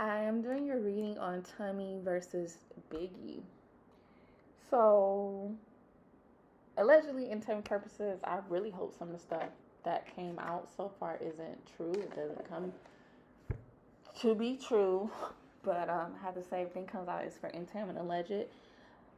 I am doing your reading on Tommie versus Biggie. So, allegedly, in Tommie purposes, I really hope some of the stuff that came out so far isn't true. It doesn't come to be true. But I have to say, everything comes out is for intent and alleged.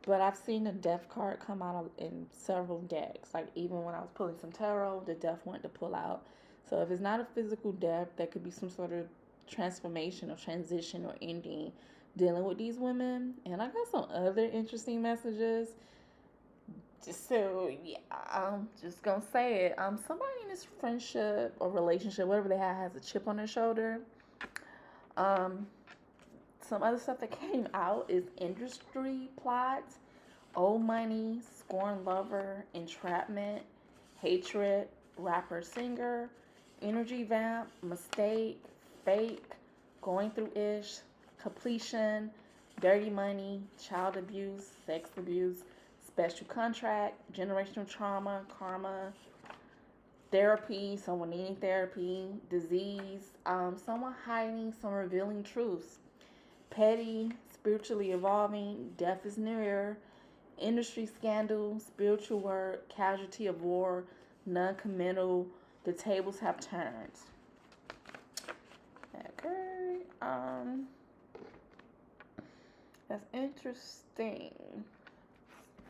But I've seen the death card come out in several decks. Like, even when I was pulling some tarot, the death wanted to pull out. So, if it's not a physical death, that could be some sort of transformation or transition or ending dealing with these women. And I got some other interesting messages. So yeah, I'm just gonna say it. Somebody in this friendship or relationship, whatever they have, has a chip on their shoulder. Some other stuff that came out is industry plot, old money, scorn lover, entrapment, hatred, rapper singer, energy vamp, mistake, fake, going through ish, completion, dirty money, child abuse, sex abuse, special contract, generational trauma, karma, therapy, someone needing therapy, disease, someone hiding some revealing truths, petty, spiritually evolving, death is near, industry scandal, spiritual work, casualty of war, non-committal, the tables have turned. Okay, that's interesting.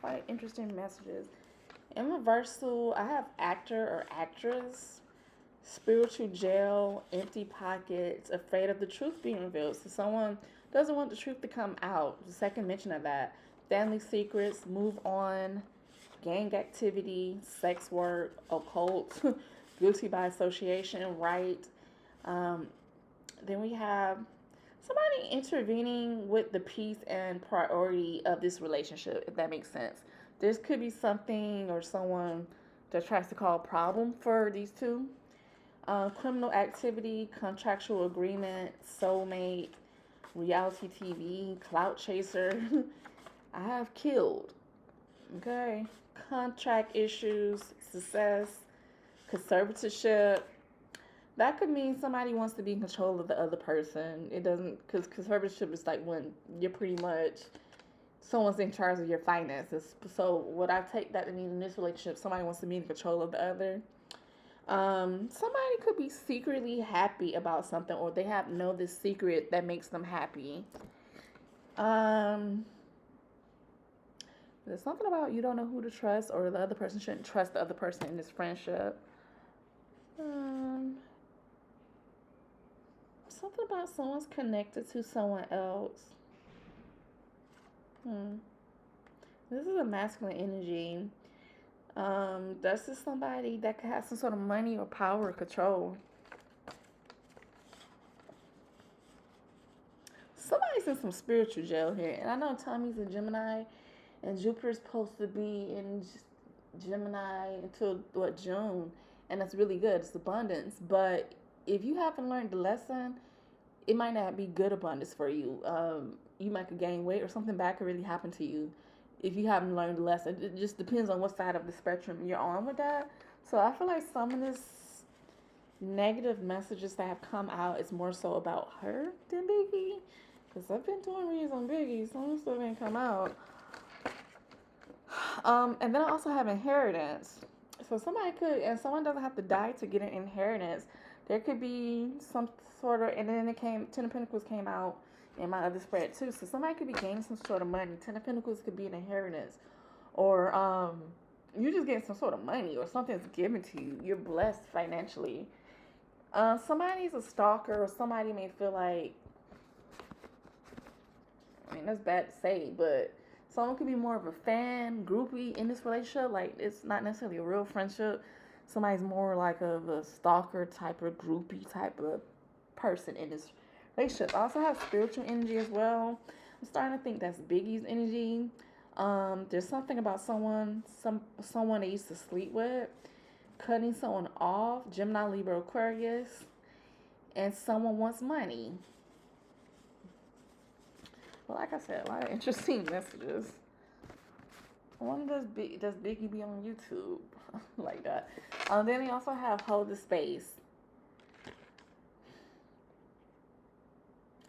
Quite interesting messages. In reversal, I have actor or actress, spiritual jail, empty pockets, afraid of the truth being revealed. So someone doesn't want the truth to come out. The second mention of that. Family secrets, move on, gang activity, sex work, occult, guilty by association, right. Then we have somebody intervening with the peace and priority of this relationship, if that makes sense. This could be something or someone that tries to cause a problem for these two. Criminal activity, contractual agreement, soulmate, reality TV, clout chaser. I have killed. Okay. Contract issues, success, conservatorship. That could mean somebody wants to be in control of the other person. It doesn't, because conservatorship is like when you're pretty much someone's in charge of your finances. So what I take that to mean in this relationship, somebody wants to be in control of the other. Somebody could be secretly happy about something, or they know this secret that makes them happy. There's something about you don't know who to trust, or the other person shouldn't trust the other person in this friendship. Something about someone's connected to someone else. This is a masculine energy. This is somebody that could have some sort of money or power or control. Somebody's in some spiritual jail here. And I know Tommie's a Gemini, and Jupiter's supposed to be in Gemini until, June. And that's really good. It's abundance. But if you haven't learned the lesson, it might not be good abundance for you. You might could gain weight, or something bad could really happen to you if you haven't learned the lesson. It just depends on what side of the spectrum you're on with that. So I feel like some of this negative messages that have come out is more so about her than Biggie. Because I've been doing reads on Biggie, some stuff ain't come out. And then I also have inheritance. So somebody could, and someone doesn't have to die to get an inheritance. There could be some sort of, and then Ten of Pentacles came out in my other spread too. So somebody could be gaining some sort of money. Ten of Pentacles could be an inheritance. Or you just getting some sort of money, or something's given to you. You're blessed financially. Somebody's a stalker, or somebody may feel like, I mean, that's bad to say, but someone could be more of a fan, groupie in this relationship. Like, it's not necessarily a real friendship. Somebody's more like of a stalker type or groupie type of person in this relationship. I also have spiritual energy as well. I'm starting to think that's Biggie's energy. There's something about someone they used to sleep with, cutting someone off, Gemini, Libra, Aquarius, and someone wants money. Well, like I said, a lot of interesting messages. I wonder, does Biggie be on YouTube like that? Then we also have Hold the Space.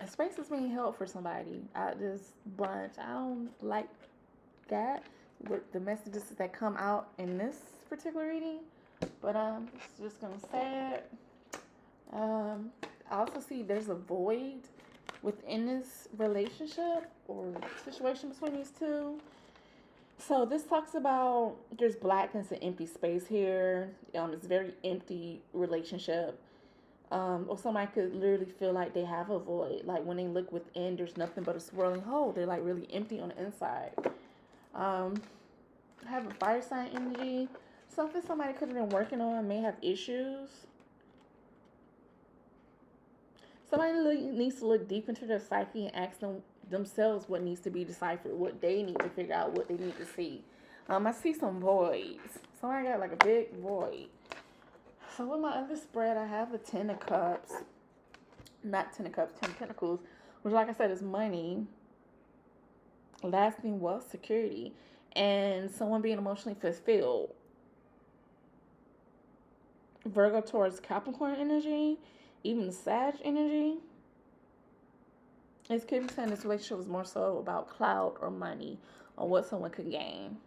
Space is being held for somebody. This bunch, I don't like that with the messages that come out in this particular reading, but I'm just gonna say it. I also see there's a void within this relationship or situation between these two. So this talks about there's blackness and empty space here. It's a very empty relationship. Or somebody could literally feel like they have a void. Like when they look within, there's nothing but a swirling hole. They're like really empty on the inside. I have a fire sign energy. Something somebody could have been working on may have issues. Somebody needs to look deep into their psyche and ask themselves what needs to be deciphered, what they need to figure out, what they need to see. I see some voids. Somebody got like a big void. So with my other spread, I have the Ten of Cups. Not Ten of Cups, Ten of Pentacles, which like I said is money, lasting wealth, security, and someone being emotionally fulfilled. Virgo, Taurus, Capricorn energy, even Sag energy. It could be saying this relationship was more so about clout or money or what someone could gain.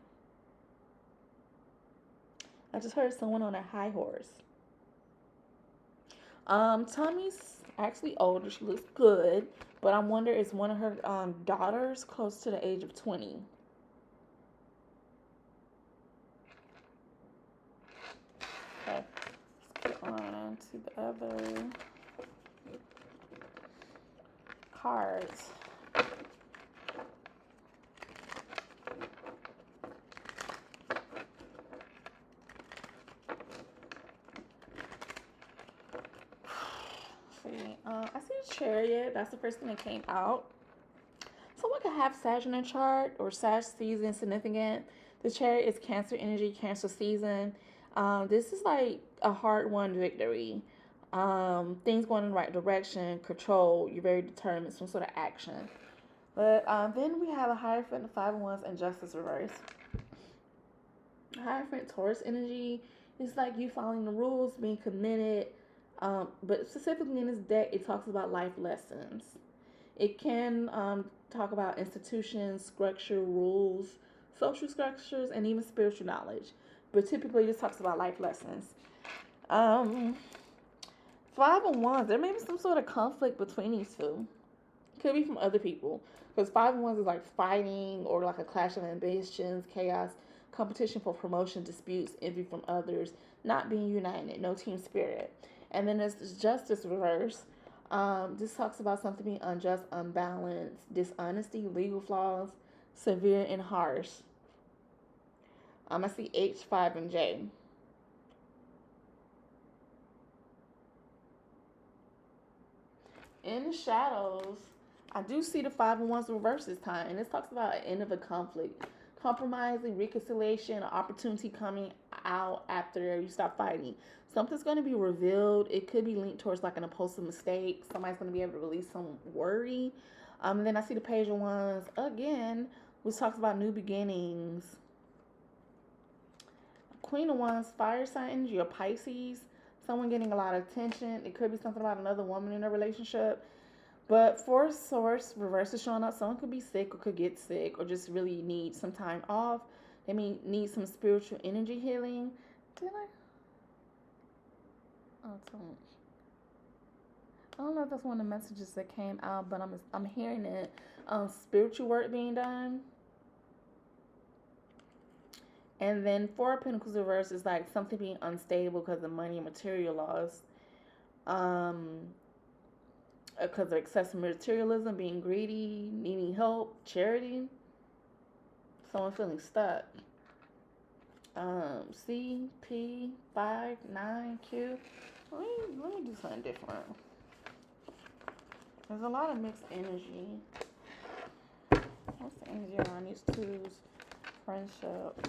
I just heard someone on a high horse. Tommie's actually older. She looks good, but I wonder is one of her daughters close to the age of 20. Okay, let's get on to the other cards. I see a Chariot. That's the first thing that came out. Someone could have Sag in their chart or Sag season significant. The Chariot is Cancer energy, Cancer season. This is like a hard-won victory. Things going in the right direction, control. You're very determined, some sort of action. But then we have a Hierophant, the Five of Wands, and Justice reverse. Hierophant, Taurus energy. It's like you following the rules, being committed. But specifically in this deck, it talks about life lessons. It can talk about institutions, structure, rules, social structures, and even spiritual knowledge. But typically, this talks about life lessons. Five of Wands, there may be some sort of conflict between these two. Could be from other people. Because Five of Wands is like fighting or like a clash of ambitions, chaos, competition for promotion, disputes, envy from others, not being united, no team spirit. And then there's Justice reverse. This talks about something being unjust, unbalanced, dishonesty, legal flaws, severe and harsh. I see H, 5, and J. In the shadows, I do see the Five of Wands reverse this time. And this talks about an end of a conflict. Compromising, reconciliation, opportunity coming out after you stop fighting. Something's going to be revealed. It could be linked towards like an impulsive mistake. Somebody's going to be able to release some worry. And then I see the Page of Wands again, which talks about new beginnings. Queen of Wands, fire sign energy, or Pisces. Someone getting a lot of attention. It could be something about another woman in a relationship. But for Source, reverse is showing up. Someone could be sick or could get sick or just really need some time off. They may need some spiritual energy healing. Did I? Oh, I don't know if that's one of the messages that came out, but I'm hearing it. Spiritual work being done. And then Four of Pentacles reverse is like something being unstable because of money and material loss. Because of excessive materialism, being greedy, needing help, charity. Someone feeling stuck. C, P, 5, 9, Q. Let me do something different. There's a lot of mixed energy. What's the energy around these twos? Friendship.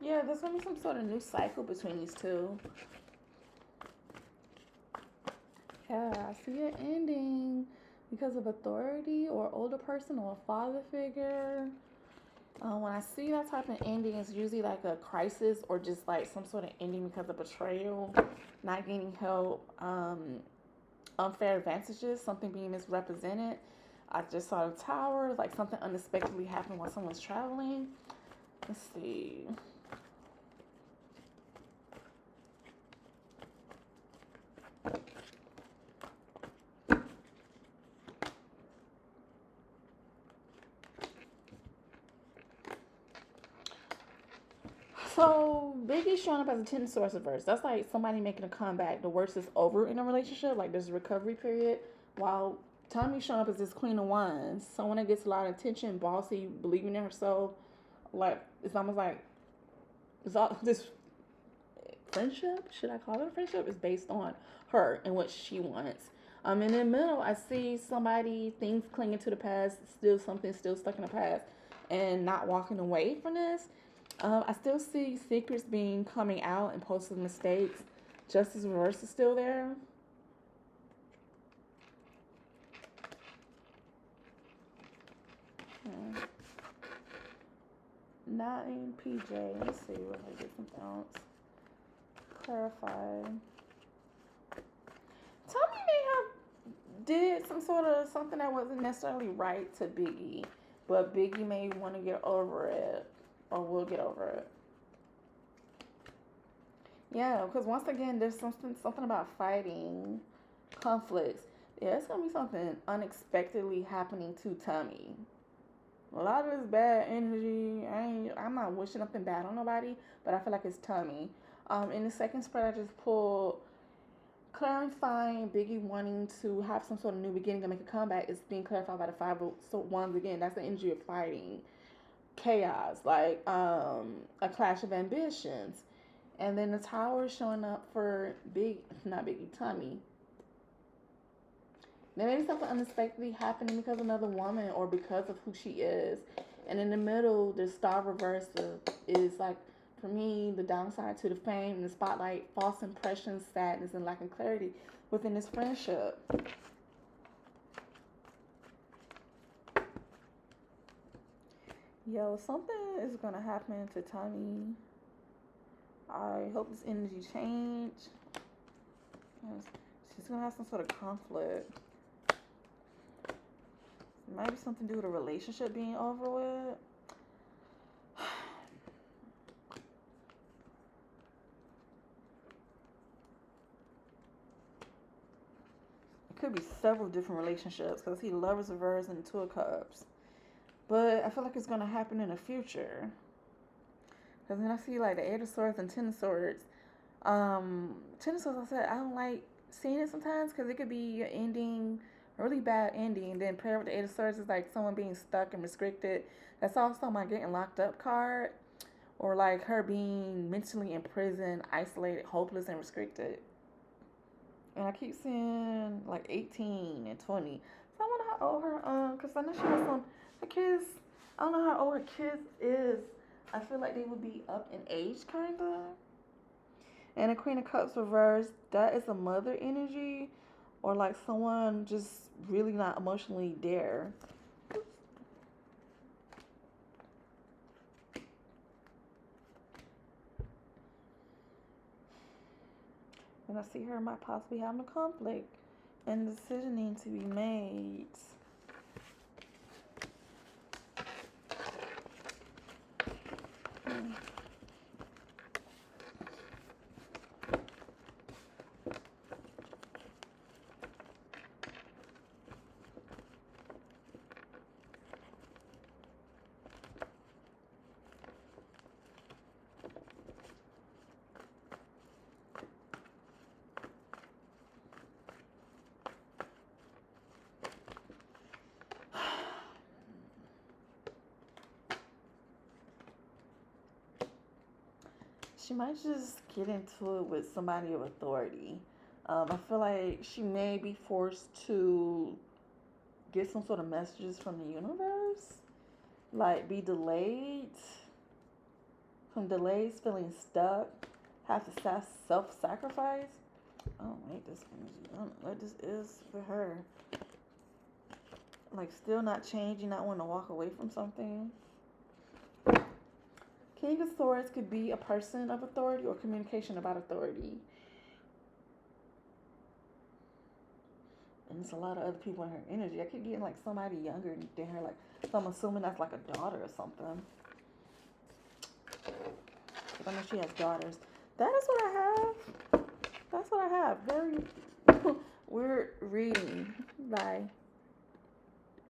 Yeah, there's going to be some sort of new cycle between these two. see an ending because of authority or older person or a father figure. When I see that type of ending, it's usually like a crisis or just like some sort of ending because of betrayal, not getting help, unfair advantages, something being misrepresented. I just saw the tower, like something unexpectedly happened while someone's traveling. Let's see. So Biggie showing up as a 10 source reverse. That's like somebody making a comeback. The worst is over in a relationship, like there's a recovery period. While Tommie showing up as this Queen of Wands, someone that gets a lot of attention, bossy, believing in herself. Like it's almost like it's all this friendship. Should I call it a friendship? Is based on her and what she wants. In the middle, I see somebody, things clinging to the past, still something still stuck in the past, and not walking away from this. I still see secrets being coming out and posted mistakes. Justice reverse is still there. Nine PJ. Let's see what I get something else. Clarify. Tommie may have did some sort of something that wasn't necessarily right to Biggie, but Biggie may want to get over it, or will get over it. Yeah, because once again, there's something about fighting, conflicts. Yeah, it's gonna be something unexpectedly happening to Tommie. A lot of this bad energy. I'm not wishing nothing bad on nobody, but I feel like it's Tommie. In the second spread, I just pulled clarifying Biggie wanting to have some sort of new beginning and make a comeback. Is being clarified by the five of wands again. That's the energy of fighting, chaos, like a clash of ambitions. And then the tower is showing up for Tommie. There may be something unexpectedly happening because of another woman or because of who she is. And in the middle, the star reversal is like, for me, the downside to the fame and the spotlight, false impressions, sadness, and lack of clarity within this friendship. Yo, something is going to happen to Tommie. I hope this energy change. She's going to have some sort of conflict. It might be something to do with a relationship being over with. It could be several different relationships because I see the Lovers reverse and the Two of Cups. But I feel like it's going to happen in the future. Because then I see like the Eight of Swords and Ten of Swords. Ten of Swords, I said, I don't like seeing it sometimes because it could be an ending, a really bad ending. And then paired with the Eight of Swords is like someone being stuck and restricted. That's also my getting locked up card. Or like her being mentally imprisoned, isolated, hopeless, and restricted. And I keep seeing like 18 and 20. So I wonder how old her, because I know she has her kids, I don't know how old her kids is. I feel like they would be up in age, kind of. And the Queen of Cups reversed, that is a mother energy, or like someone just really not emotionally there. And I see her might possibly having a conflict and a decision needs to be made. She might just get into it with somebody of authority. I feel like she may be forced to get some sort of messages from the universe, like be delayed, from delays, feeling stuck, have to self-sacrifice. I don't hate this energy. I don't know what this is for her. Like, still not changing, not wanting to walk away from something. King of Swords could be a person of authority or communication about authority. And it's a lot of other people in her energy. I keep getting like somebody younger than her, like, so I'm assuming that's like a daughter or something. I know she has daughters. That is what I have. That's what I have. Very weird reading. Bye.